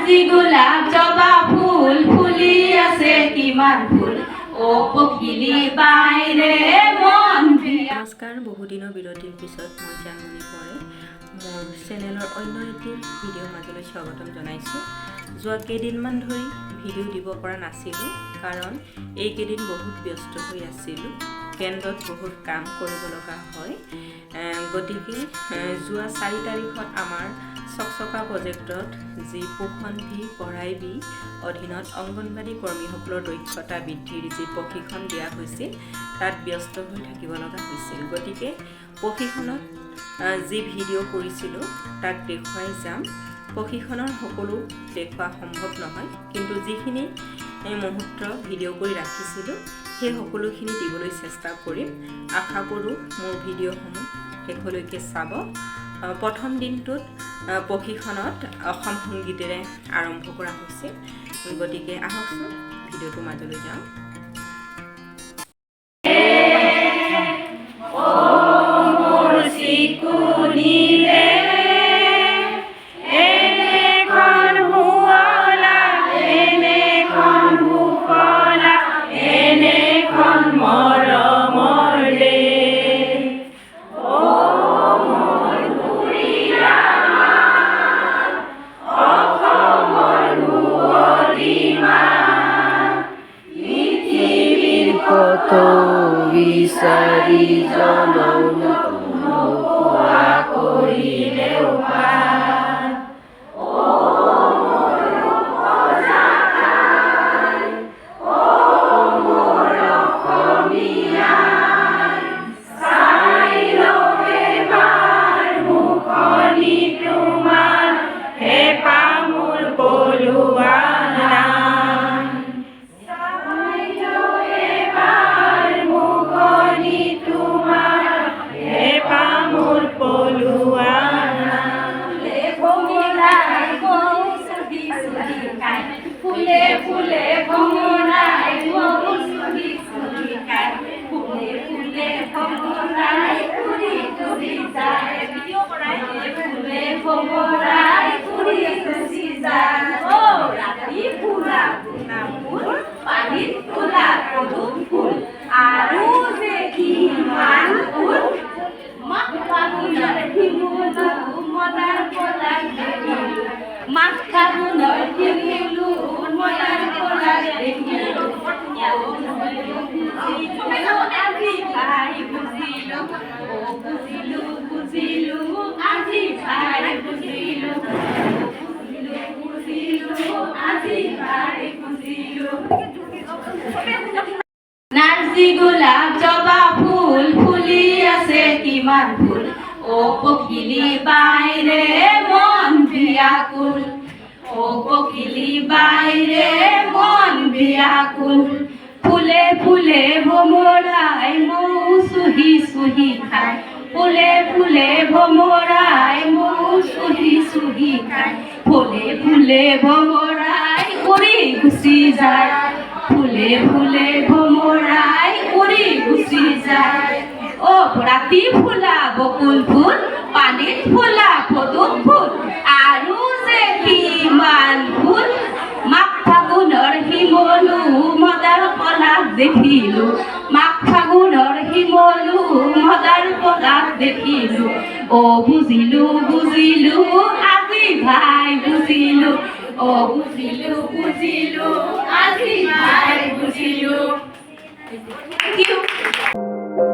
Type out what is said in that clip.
নাৰ্জী গোলাপ জবা ফুল ফুলি আছে কিমান ফুল ও পখিলি বাইৰে মন বিয়া। নমস্কাৰ, বহুদিনৰ বিৰতিৰ পিছত মই জানমণি পৰে মোৰ চেনেলৰ অন্য এটি ভিডিঅ'ৰ মাজলৈ স্বাগতম জনাইছোঁ। যোৱা কেইদিনমান ধৰি ভিডিঅ' দিব পৰা নাছিলোঁ, কাৰণ এইকেইদিন বহুত ব্যস্ত হৈ আছিলোঁ। কেন্দ্ৰত বহুত কাম কৰিব লগা হয়। গতিকে যোৱা 4 তাৰিখত আমাৰ চকচকা প্ৰজেক্টত যি পোষণ ভি পঢ়াই ভি অধীনত অংগনবাড়ী কৰ্মীসকলৰ দক্ষতা বৃদ্ধিৰ যি প্ৰশিক্ষণ দিয়া হৈছিল তাত ব্যস্ত হৈ থাকিব লগা হৈছিল। গতিকে প্ৰশিক্ষণত যি ভিডিঅ' কৰিছিলোঁ তাক দেখুৱাই যাম। প্ৰশিক্ষণৰ সকলো দেখুওৱা সম্ভৱ নহয়, কিন্তু যিখিনি মুহূৰ্ত ভিডিঅ' কৰি ৰাখিছিলোঁ সেই সকলোখিনি দিবলৈ চেষ্টা কৰিম। আশা কৰোঁ মোৰ ভিডিঅ'সমূহ শেষলৈকে চাব। প্ৰথম দিনটোত প্ৰশিক্ষণত অসম সংগীতেৰে আৰম্ভ কৰা হৈছিল। গতিকে আহকচোন ভিডিঅ'টোৰ মাজলৈ যাওঁ। কত বিচাৰি জনমোৱা কৰিলেও ফুলে ফুলে ভমৰাই মন চুহি চুহি খাই, ফুলে ফুলে ভমৰাই ফুৰি ফুৰি যায়, ফুলে ভমৰাই ফুৰি ফুৰি যায়। ও ৰাতি ফুলা ফুলা ফুল, পানীত ফুলা পদুম ফুল, আৰু যে কিমান ফুল। মাঘ ফাগুনৰ শিমলু মদাৰ পলাক দেখিলো, মাঘ ফাগুনৰ শিমলু মদাৰ পলাক দেখিলো। আজি ভাই বুজিলো, ও বুজিলো বুজিলো আজি ভাই বুজিলো, বুজিলো আজি ভাই বুজিলো। নাৰ্জী গোলাপ জবা ফুল ফুলি আছে কিমান ফুল ও পখিলি বাইৰে মন বিয়াকুল, ও পখিলি বাইৰে মন বিয়াকুল। ফুলে ফুলে ভমৰাই মৌ চুহি চুহি খায়, ফুলে ফুলে ভমৰাই মৌ চুহি চুহি খায়, ফুলে ফুলে ভমৰাই উৰি গুচি যায়, ফুলে ফুলে ভমৰাই উৰি গুচি যায়। ও ৰাতি ফুলা বকুল ফুল, পানীত ফুলা পদুম ফুল, আৰু যে কিমান ফুল। মাঘ ফাগুনৰ শিমলু মদাৰ পলাক দেখিলো, মাঘ ফাগুনৰ শিমলু মদাৰ পলাক দেখিলো। ও বুজিলো বুজিলো আজি ভাই বুজিলো, ও বুজিলো বুজিলো আজি ভাই বুজিলো। Thank you.